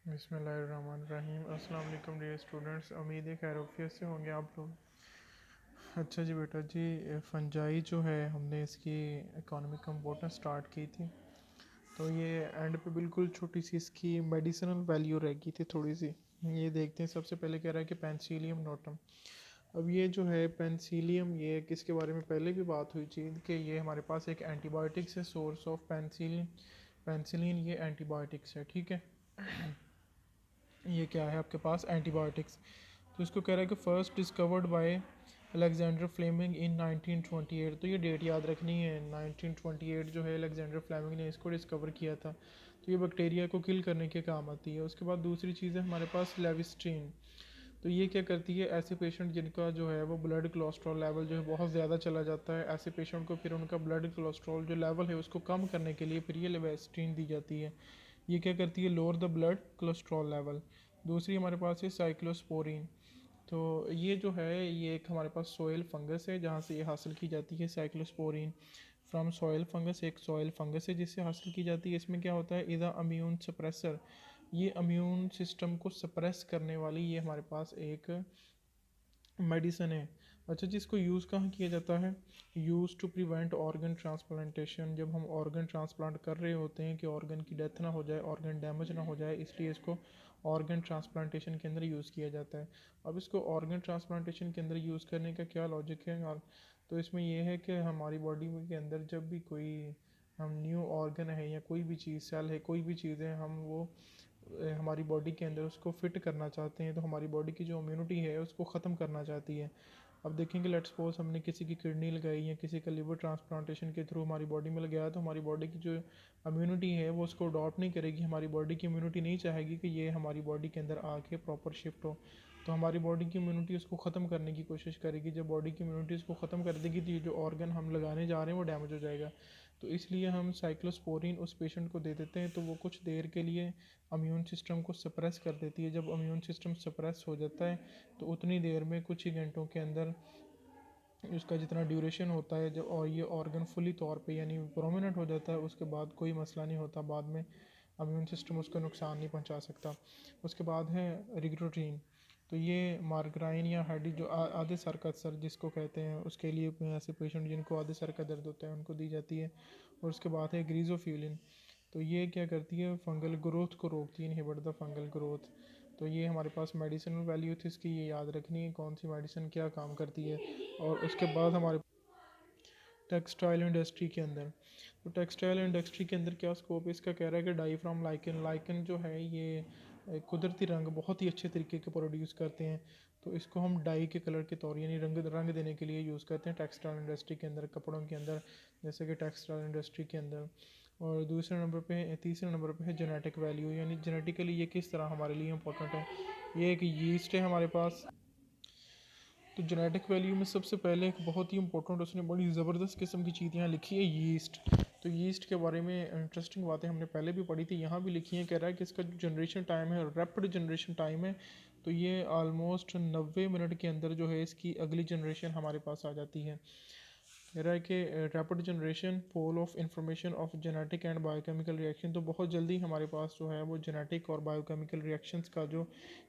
बिस्मिल्लाहिर्रहमानिर्रहीम। अस्सलाम वालेकुम डियर स्टूडेंट्स, उम्मीद है खैरियत से होंगे आप लोग। अच्छा जी बेटा जी, फंजाई जो है हमने इसकी इकोनॉमिक इम्पोर्टेंस स्टार्ट की थी, तो ये एंड पे बिल्कुल छोटी सी इसकी मेडिसिनल वैल्यू रह गई थी थोड़ी सी। ये देखते हैं, सबसे पहले कह रहा है कि पेंसिलियम नोटम। अब ये जो है पेंसिलियम, ये किसके बारे में पहले भी बात हुई थी कि ये हमारे पास एक एंटीबायोटिक्स है, सोर्स ऑफ पेंसिलिन। पेंसिलिन ये एंटीबायोटिक्स है, ठीक है। ये क्या है आपके पास, एंटीबायोटिक्स। तो इसको कह रहा है कि first discovered by Alexander Fleming in 1928। तो ये डेट याद रखनी है, 1928 जो है अलेक्जेंडर फ्लेमिंग ने इसको डिस्कवर किया था। तो ये बैक्टीरिया को किल करने के काम आती है। उसके बाद दूसरी चीज़ है हमारे पास लेविस्ट्रीन। तो ये क्या करती है, ऐसे पेशेंट जिनका जो है वो ब्लड कोलेस्ट्रॉल लेवल जो है बहुत ज़्यादा चला जाता है, ऐसे पेशेंट को फिर उनका ब्लड कोलेस्ट्रॉल जो लेवल है उसको कम करने के लिए फिर ये लेविस्ट्रीन दी जाती है। ये क्या करती है, lower the blood cholesterol level. दूसरी हमारे पास है साइक्लोस्पोरिन। तो ये जो है ये एक हमारे पास सोयल फंगस है जहाँ से ये हासिल की जाती है साइक्लोस्पोरिन। फ्रॉम सॉयल फंगस, एक सॉयल फंगस है जिससे हासिल की जाती है। इसमें क्या होता है, इज़ अम्यून सप्रेसर। ये अम्यून सिस्टम को सप्रेस करने वाली ये हमारे पास एक मेडिसन है। अच्छा जी, इसको यूज़ कहाँ किया जाता है, use to prevent organ transplantation. जब हम ऑर्गन ट्रांसप्लांट कर रहे होते हैं कि ऑर्गन की डेथ ना हो जाए, ऑर्गन डैमेज ना हो जाए, इसलिए इसको ऑर्गन ट्रांसप्लांटेशन के अंदर यूज़ किया जाता है। अब इसको ऑर्गन ट्रांसप्लांटेशन के अंदर यूज़ करने का क्या लॉजिक है यार, तो इसमें यह है कि हमारी बॉडी के अंदर जब भी कोई हम न्यू ऑर्गन है या कोई भी चीज़, सेल है, कोई भी चीज़ है, हम वो हमारी बॉडी के अंदर उसको फिट करना चाहते हैं, तो हमारी बॉडी की जो इम्यूनिटी है उसको ख़त्म करना चाहती है। अब देखेंगे, लेट्स सपोज हमने किसी की किडनी लगाई या किसी का लिवर ट्रांसप्लांटेशन के थ्रू हमारी बॉडी में लगाया, तो हमारी बॉडी की जो इम्यूनिटी है वो उसको अडॉप्ट नहीं करेगी। हमारी बॉडी की इम्यूनिटी नहीं चाहेगी कि ये हमारी बॉडी के अंदर आके प्रॉपर शिफ्ट हो, तो हमारी बॉडी की इम्यूनिटी उसको ख़त्म करने की कोशिश करेगी। जब बॉडी की इम्यूनिटी उसको ख़त्म कर देगी तो ये जो ऑर्गन हम लगाने जा रहे हैं वो डैमेज हो जाएगा। तो इसलिए हम साइक्लोस्पोरिन उस पेशेंट को दे देते हैं, तो वो कुछ देर के लिए इम्यून सिस्टम को सप्रेस कर देती है। जब इम्यून सिस्टम सप्रेस हो जाता है तो उतनी देर में, कुछ ही घंटों के अंदर उसका जितना ड्यूरेशन होता है जब, और ये ऑर्गन फुली तौर पे यानी प्रोमिनेंट हो जाता है, उसके बाद कोई मसला नहीं होता, बाद में इम्यून सिस्टम उसको नुकसान नहीं पहुंचा सकता। उसके बाद है रिग्रोट्रीन। तो ये मार्गराइन या हड्डी जो आधे सर का सर जिसको कहते हैं, उसके लिए ऐसे पेशेंट जिनको आधे सर का दर्द होता है उनको दी जाती है। और उसके बाद है ग्रीजोफ्यूलिन। तो ये क्या करती है, फंगल ग्रोथ को रोकती है, इनहिबिट द फंगल ग्रोथ। तो ये हमारे पास मेडिसिनल वैल्यू थी इसकी, ये याद रखनी है कौन सी मेडिसिन क्या काम करती है। और उसके बाद हमारे टेक्सटाइल इंडस्ट्री के अंदर, तो टेक्सटाइल इंडस्ट्री के अंदर क्या स्कोप है इसका, कह रहा है कि डाई फ्रॉम लाइकन। लाइकन जो है ये कुदरती रंग बहुत ही अच्छे तरीके के प्रोड्यूस करते हैं, तो इसको हम डाई के कलर के तौर यानी रंग रंग देने के लिए यूज़ करते हैं टेक्सटाइल इंडस्ट्री के अंदर, कपड़ों के अंदर, जैसे कि टेक्सटाइल इंडस्ट्री के अंदर। और तीसरे नंबर पे है जेनेटिक वैल्यू, यानी जेनेटिकली ये किस तरह हमारे लिए इंपॉर्टेंट है। ये एक यीस्ट है हमारे पास। तो जेनेटिक वैल्यू में सबसे पहले एक बहुत ही इंपॉर्टेंट, उसने बड़ी ज़बरदस्त किस्म की चीज़ यहाँ लिखी है, यीस्ट। तो यीस्ट के बारे में इंटरेस्टिंग बातें हमने पहले भी पढ़ी थी, यहाँ भी लिखी हैं। कह रहा है कि इसका जो जनरेशन टाइम है, रैपिड जनरेशन टाइम है। तो ये ऑलमोस्ट 90 मिनट के अंदर जो है इसकी अगली जनरेशन हमारे पास आ जाती है। कह रहा है कि rapid generation pole of information of genetic and biochemical reaction. तो बहुत जल्दी हमारे पास जो है वो जेनेटिक और बायोकेमिकल रिएक्शंस का जो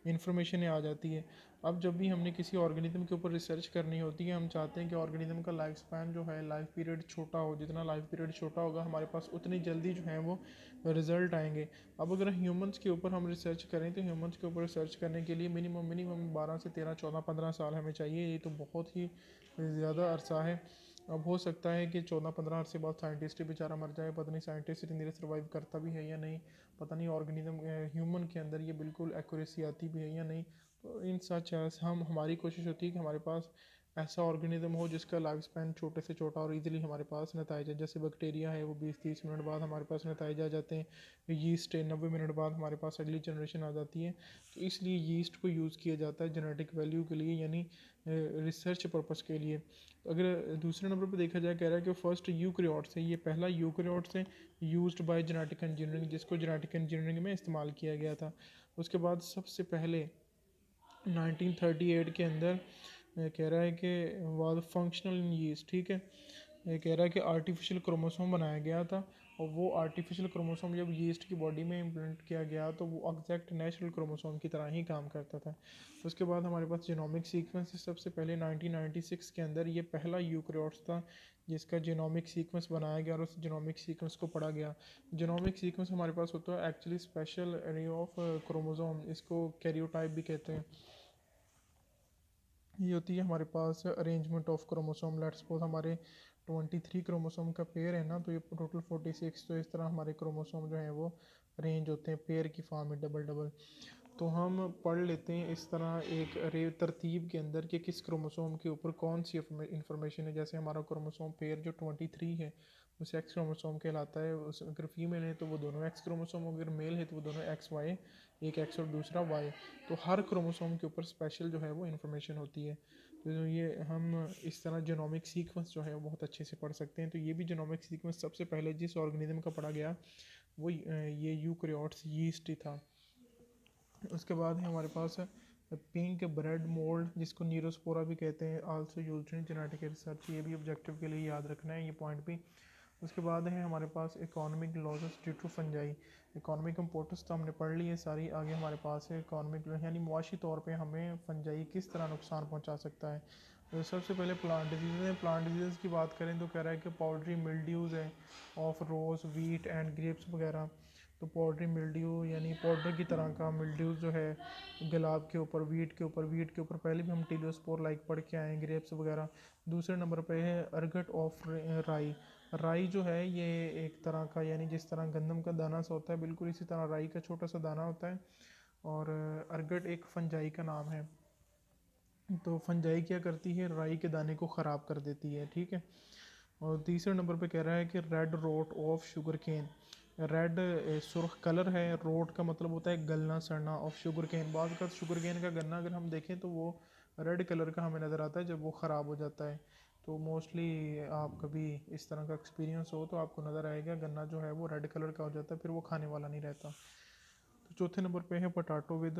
इन्फॉर्मेशन आ जाती है। अब जब भी हमने किसी ऑर्गेनिज्म के ऊपर रिसर्च करनी होती है, हम चाहते हैं कि ऑर्गेनिज्म का लाइफ स्पैन जो है, लाइफ पीरियड छोटा हो। जितना लाइफ पीरियड छोटा होगा हमारे पास उतनी जल्दी जो है वो रिज़ल्ट आएंगे। अब अगर ह्यूमंस के ऊपर हम रिसर्च करें, तो ह्यूमंस के ऊपर रिसर्च करने के लिए मिनिमम 12 से 13 14 15 साल हमें चाहिए। ये तो बहुत ही ज़्यादा अरसा है। अब हो सकता है कि 14-15 अरसे बाद साइंटिस्ट ही बेचारा मर जाए, पता नहीं साइंटिस्ट इतनी देर सर्वाइव करता भी है या नहीं, पता नहीं ऑर्गेनिज्म ह्यूमन के अंदर ये बिल्कुल एक्यूरेसी आती भी है या नहीं। तो इन सच हम हमारी कोशिश होती है कि हमारे पास ऐसा ऑर्गेनिज्म हो जिसका लाइफ स्पैन छोटे से छोटा और इजीली हमारे पास नतीजा, जैसे बैक्टीरिया है वो 20-30 मिनट बाद हमारे पास नतीजा आ जाते हैं। यीस्ट है 90 मिनट बाद हमारे पास अगली जनरेशन आ जाती है। तो इसलिए यीस्ट को यूज़ किया जाता है जेनेटिक वैल्यू के लिए, यानी रिसर्च पर्पज़ के लिए। तो अगर दूसरे नंबर पर देखा जाए, कह रहा है कि फर्स्ट यूकैरियोट्स है, ये पहला यूकैरियोट्स है यूज्ड बाय जेनेटिक इंजीनियरिंग, जिसको जेनेटिक इंजीनियरिंग में इस्तेमाल किया गया था। उसके बाद सबसे पहले 1938 के अंदर कह रहा है कि वाज फंक्शनल इन यीस्ट, ठीक है। ये कह रहा है कि आर्टिफिशियल क्रोमोसोम बनाया गया था और वो आर्टिफिशियल क्रोमोसोम जब यीस्ट की बॉडी में इम्प्लांट किया गया तो वो एग्जैक्ट नेचुरल क्रोमोसोम की तरह ही काम करता था। उसके बाद हमारे पास जीनोमिक सीक्वेंस, सबसे पहले 1996 के अंदर ये पहला यूकैरियोट्स था जिसका जीनोमिक सीक्वेंस बनाया गया और उस जीनोमिक सीक्वेंस को पढ़ा गया। जीनोमिक सीक्वेंस हमारे पास होता है actually special array of chromosome, इसको कैरियोटाइप भी कहते हैं। ये होती है हमारे पास arrangement of chromosome. Let's suppose हमारे 23 क्रोमोसोम का पेयर है ना, तो ये टोटल 46, तो इस तरह हमारे क्रोमोसोम जो हैं वो अरेंज होते हैं पेयर की फॉर्म में, डबल डबल। तो हम पढ़ लेते हैं इस तरह एक अरे तरतीब के अंदर कि किस क्रोमोसोम के ऊपर कौन सी इंफॉर्मेशन है। जैसे हमारा क्रोमोसोम पेयर जो 23 है वो सेक्स क्रोमोसोम कहलाता है। उस अगर फीमेल है तो वो दोनों एक्स क्रोमोसोम, अगर मेल है तो वो दोनों एक्स वाई, एक एक्स और दूसरा वाई। तो हर क्रोमोसोम के ऊपर स्पेशल जो है वो इन्फॉर्मेशन होती है। तो ये हम इस तरह जीनोमिक सीक्वेंस जो है वो बहुत अच्छे से पढ़ सकते हैं। तो ये भी जीनोमिक सीक्वेंस सबसे पहले जिस ऑर्गेनिज्म का पढ़ा गया वो ये यूकैरियोट्स यीस्ट ही था। उसके बाद है हमारे पास पिंक ब्रेड मोल्ड, जिसको न्यूरोस्पोरा भी कहते हैं, also used in genetic research. ये भी ऑब्जेक्टिव के लिए याद रखना है ये पॉइंट भी। उसके बाद है हमारे पास economic losses due to fungi. Economic importance तो हमने पढ़ ली है सारी। आगे हमारे पास है इकोनॉमिक यानी मुआशी तौर पे हमें फंजाई किस तरह नुकसान पहुंचा सकता है। तो सबसे पहले प्लांट डिजीज़ है। प्लांट डिजीज़ की बात करें तो कह रहा है कि पाउडरी मिल्ड्यूज़ है of rose, wheat and grapes वगैरह। तो पाउडरी मिल्ड्यू यानी पाउडर की तरह का मिल्ड्यूज़ जो है गुलाब के ऊपर, वीट के ऊपर पहले भी हम टीलियोस्पोर लाइक पढ़ के आए, ग्रेप्स वगैरह। दूसरे नंबर पे है अर्गट ऑफ राई। राई जो है ये एक तरह का यानी जिस तरह गंदम का दाना सा होता है, बिल्कुल इसी तरह राई का छोटा सा दाना होता है। और अर्गट एक फंजाई का नाम है। तो फंजाई क्या करती है, राई के दाने को ख़राब कर देती है, ठीक है। और तीसरे नंबर पे कह रहा है कि red rot of sugarcane. Red सुर्ख कलर है, रोट का मतलब होता है गलना सड़ना, ऑफ शुगर केन बाज़ का शुगर केन का गन्ना अगर हम देखें तो वो रेड कलर का हमें नज़र आता है जब वो ख़राब हो जाता है। तो मोस्टली आप कभी इस तरह का एक्सपीरियंस हो तो आपको नज़र आएगा गन्ना जो है वो रेड कलर का हो जाता है, फिर वो खाने वाला नहीं रहता। तो चौथे नंबर पे है पोटाटो विद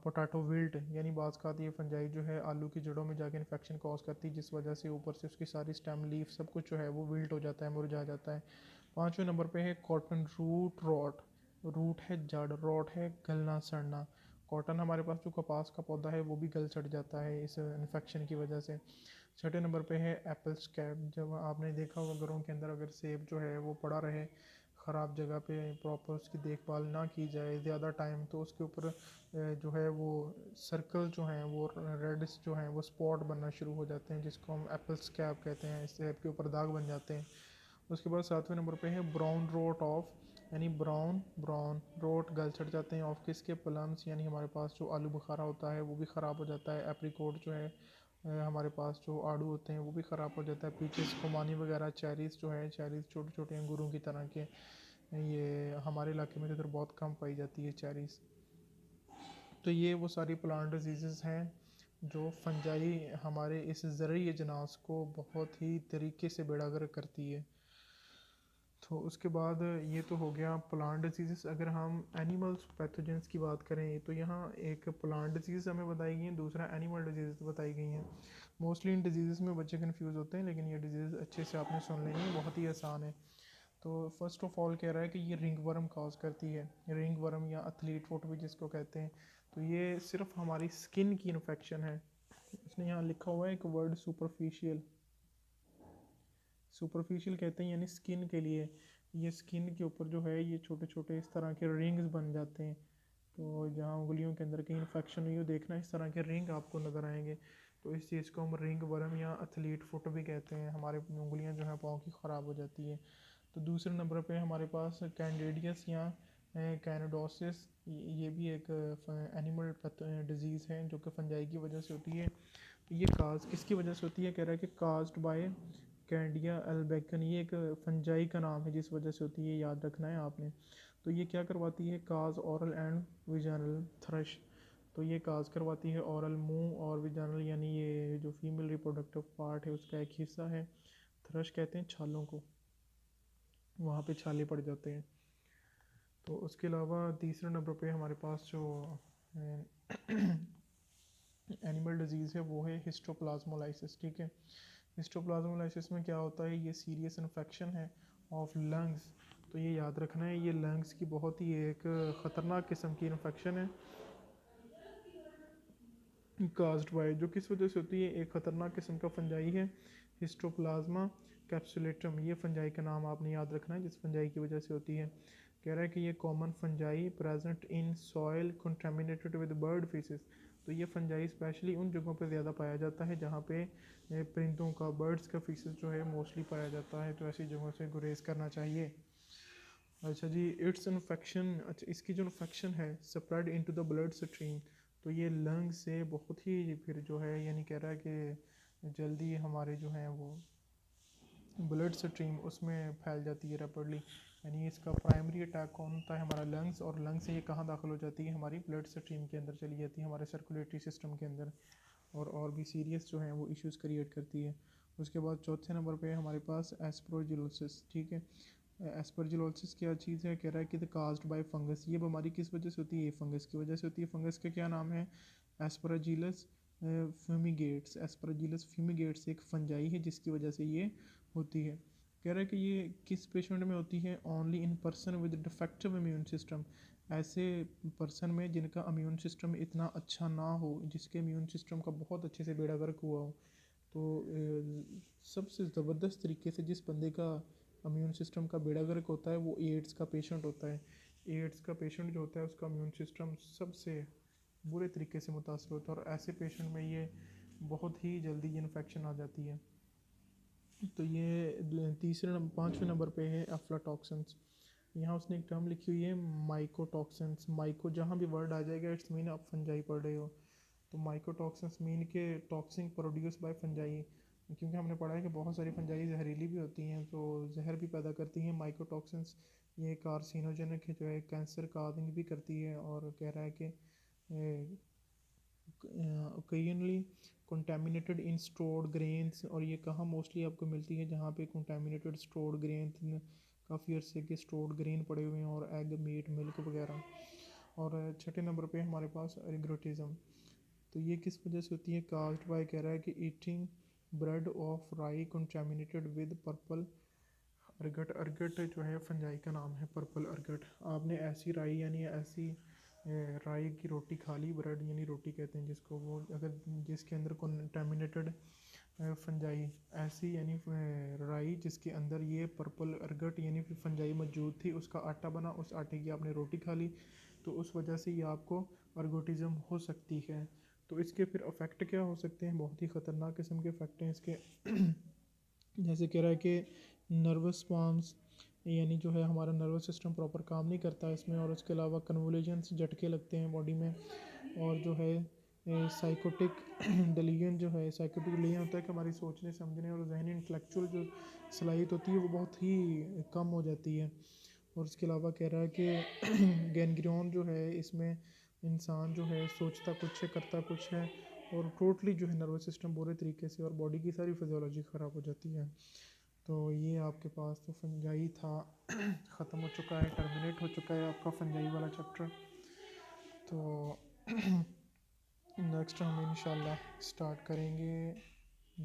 पोटाटो विल्ट, यानी बाज़ का ये फंजाई जो है आलू की जड़ों में जाके इन्फेक्शन कॉज करती है, जिस वजह से ऊपर से उसकी सारी स्टेम लीफ सब कुछ जो है वो विल्ट हो जाता है, मुरझा जाता है। पाँचवें नंबर पे है कॉटन रूट रॉट। रूट है जड़, रॉट है गलना सड़ना। कॉटन हमारे पास जो कपास का पौधा है वो भी गल सड़ जाता है इस इन्फेक्शन की वजह से। छठे नंबर पे है एप्पल स्कैब। जब आपने देखा होगा घरों के अंदर अगर सेब जो है वो पड़ा रहे ख़राब जगह पे, प्रॉपर उसकी देखभाल ना की जाए ज़्यादा टाइम, तो उसके ऊपर जो है वो सर्कल जो हैं वो रेड्स जो हैं वो स्पॉट बनना शुरू हो जाते हैं, जिसको हम एप्पल स्कैब कहते हैं। इस सेब के ऊपर दाग बन जाते हैं। उसके बाद सातवें नंबर पे है ब्राउन रोट ऑफ, यानी ब्राउन ब्राउन रोट गल चढ़ जाते हैं ऑफ किसके, प्लम्स, यानी हमारे पास जो आलू बुखारा होता है वो भी ख़राब हो जाता है। एप्रिकोट जो है हमारे पास जो आड़ू होते हैं वो भी ख़राब हो जाता है। पीचेस, खुमानी वगैरह, चेरीज़ जो है, चेरीज़ छोटे छोटे अंगूरों की तरह के, ये हमारे इलाके में तो इधर बहुत कम पाई जाती है चेरीज़। तो ये वो सारी प्लांट डिजीज़ हैं जो फंजाई हमारे इस ज़रूरी अजनास को बहुत ही तरीके से बेड़ागर करती है। तो उसके बाद ये तो हो गया प्लांट डिजीज़। अगर हम एनिमल्स पैथोजेंस की बात करें तो यहाँ एक प्लांट डिजीज़ हमें बताई गई है, दूसरा एनिमल डिजीज़ बताई गई हैं। मोस्टली इन डिजीज़ में बच्चे कंफ्यूज होते हैं, लेकिन ये डिजीज़ अच्छे से आपने सुन लेनी है, बहुत ही आसान है। तो फर्स्ट ऑफ ऑल कह रहा है कि ये रिंग वर्म काज करती है, रिंग वर्म या एथलीट फुट भी जिसको कहते हैं। तो ये सिर्फ हमारी स्किन की इन्फेक्शन है। इसने यहाँ लिखा हुआ है एक वर्ड सुपरफिशियल, सुपरफिशियल कहते हैं यानी स्किन के लिए। ये स्किन के ऊपर जो है ये छोटे छोटे इस तरह के रिंग्स बन जाते हैं। तो जहाँ उंगलियों के अंदर कहीं इन्फेक्शन हुई हो, देखना इस तरह के रिंग आपको नज़र आएंगे। तो इस चीज़ को हम रिंग वर्म या एथलीट फुट भी कहते हैं। हमारे उंगलियाँ जो हैं पाँव की ख़राब हो जाती है। तो दूसरे नंबर पे हमारे पास कैंडिडियस या कैनाडोसिस, ये भी एक एनिमल डिजीज़ है जो कि फंजाई की वजह से होती है। तो ये काज किसकी वजह से होती है, कह रहा है कि काज्ड बाय कैंडिया अल्बेकन। ये एक फंजाई का नाम है जिस वजह से होती है, याद रखना है आपने। तो ये क्या करवाती है, काज ऑरल एंड विजानल थ्रश। तो ये काज करवाती है ऑरल, मुंह, और विजानल यानी ये जो फीमेल रिप्रोडक्टिव पार्ट है उसका एक हिस्सा है। थ्रश कहते हैं छालों को, वहाँ पे छाले पड़ जाते हैं। तो उसके अलावा तीसरे नंबर पे हमारे पास जो एनिमल डिजीज़ है वो है हिस्टोप्लाज्मोलाइसिस, ठीक है। हिस्टोप्लाज्मोलाइसिस में क्या होता है, ये सीरियस इन्फेक्शन है ऑफ लंग्स। तो ये याद रखना है, ये लंग्स की बहुत ही एक ख़तरनाक किस्म की इन्फेक्शन है कास्ड बाय, जो किस वजह से होती है, एक ख़तरनाक किस्म का फंजाई है हिस्टोप्लाज्मा कैप्सुलेटम। ये फंजाई का नाम आपने याद रखना है जिस फंजाई की वजह से होती है। कह रहा है कि ये common fungi present in soil contaminated with bird faeces. तो ये फंजाई स्पेशली उन जगहों पे ज़्यादा पाया जाता है जहाँ पे परिंदों का, बर्ड्स का फीसेस जो है मोस्टली पाया जाता है, तो ऐसी जगहों से गुरेज करना चाहिए। अच्छा जी, इट्स इन्फेक्शन, अच्छा इसकी जो इन्फेक्शन है spread into the blood stream. तो ये लंग से बहुत ही फिर जो है, यानी कह रहा है कि जल्दी हमारे जो हैं वो ब्लड स्ट्रीम उसमें फैल जाती है रैपिडली। यानी इसका प्राइमरी अटैक कौन होता है, हमारा लंग्स, और लंग्स से ये कहाँ दाखिल हो जाती है, हमारी ब्लड स्ट्रीम के अंदर चली जाती है, हमारे सर्कुलेटरी सिस्टम के अंदर, और भी सीरियस जो हैं वो इश्यूज़ क्रिएट करती है। उसके बाद चौथे नंबर पे हमारे पास एस्परोजिलोसिस। ठीक है, एस्परजिलोसिस क्या चीज़ है, कह रहा है कि द कास्ड बाय फंगस। ये बीमारी किस वजह से होती है, फंगस की वजह से होती है। फंगस का क्या नाम है, एस्परजिलस फ्यूमिगेट्स। एस्परजिलस फ्यूमिगेट्स एक फंजाई है जिसकी वजह से ये होती है। कह रहा है कि ये किस पेशेंट में होती है, only in person with defective immune system. ऐसे पर्सन में जिनका इम्यून सिस्टम इतना अच्छा ना हो, जिसके इम्यून सिस्टम का बहुत अच्छे से बेड़ा गर्क हुआ हो। तो सबसे ज़बरदस्त तरीके से जिस बंदे का इम्यून सिस्टम का बेड़ा गर्क होता है वो एड्स का पेशेंट होता है। एड्स का पेशेंट जो होता है उसका इम्यून सिस्टम सबसे बुरे तरीके से मुतासर होता है, और ऐसे पेशेंट में ये बहुत ही जल्दी ये इन्फेक्शन आ जाती है। तो ये पाँचवें नंबर पे है अफ्लाटॉक्सिन्स। यहाँ उसने एक टर्म लिखी हुई है माइकोटॉक्सिन्स। माइको जहाँ भी वर्ड आ जाएगा इट्स मीन आप फंजाई पढ़ रहे हो। तो माइकोटॉक्सिन्स मीन के टॉक्सिन प्रोड्यूस बाय फंजाई, क्योंकि हमने पढ़ा है कि बहुत सारी फंजाई जहरीली भी होती हैं, तो जहर भी पैदा करती हैं। माइकोटॉक्सिन्स ये कार्सिनोजेनिक है, जो है कैंसर काजिंग भी करती है, और कह रहा है कि ओकेजनली कंटेमिनेटेड इन स्टोर्ड ग्रेन्स। और ये कहाँ मोस्टली आपको मिलती है, जहाँ पे कंटेमिनेटेड स्टोर्ड ग्रेन, काफ़ी अरसे के स्टोर्ड ग्रेन पड़े हुए हैं, और एग, मीट, मिल्क वगैरह। और छठे नंबर पे हमारे पास एग्रोटिज़म। तो ये किस वजह से होती है, कास्ट बाय, कह रहा है कि ईटिंग ब्रेड ऑफ राई contaminated with purple ergot. Ergot जो है फंजाई का नाम है, पर्पल अर्गट। आपने ऐसी राई यानी ऐसी राई की रोटी खा ली, ब्रेड यानी रोटी कहते हैं जिसको, वो अगर जिसके अंदर कंटेमिनेटेड फंजाई, ऐसी यानी राई जिसके अंदर ये पर्पल अर्गट यानी फंजाई मौजूद थी, उसका आटा बना, उस आटे की आपने रोटी खा ली, तो उस वजह से ये आपको अर्गोटिज़म हो सकती है। तो इसके फिर अफेक्ट क्या हो सकते हैं, बहुत ही ख़तरनाक किस्म के इफेक्ट हैं इसके। जैसे कह रहा है कि नर्वस स्पॉन्स, यानी जो है हमारा नर्वस सिस्टम प्रॉपर काम नहीं करता इसमें, और उसके अलावा कन्वोल्यूशंस, झटके लगते हैं बॉडी में, और जो है साइकोटिक डिलीजन जो है, साइकोटिक डिलीजन होता है कि हमारी सोचने समझने और जहनी इंटेलेक्चुअल जो सलाहियत होती है वो बहुत ही कम हो जाती है। और उसके अलावा कह रहा है कि गैंग्रियन जो है, इसमें इंसान जो है सोचता कुछ है करता कुछ है, और टोटली जो है नर्वस सिस्टम बुरे तरीके से, और बॉडी की सारी फिजियोलॉजी ख़राब हो जाती है। तो ये आपके पास तो फंजाई था, ख़त्म हो चुका है, टर्मिनेट हो चुका है आपका फंजाई वाला चैप्टर। तो नेक्स्ट हम इंशाल्लाह स्टार्ट करेंगे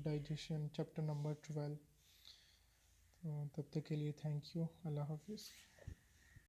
डाइजेशन चैप्टर नंबर 12। तो तब तक के लिए थैंक यू, अल्लाह हाफिज़।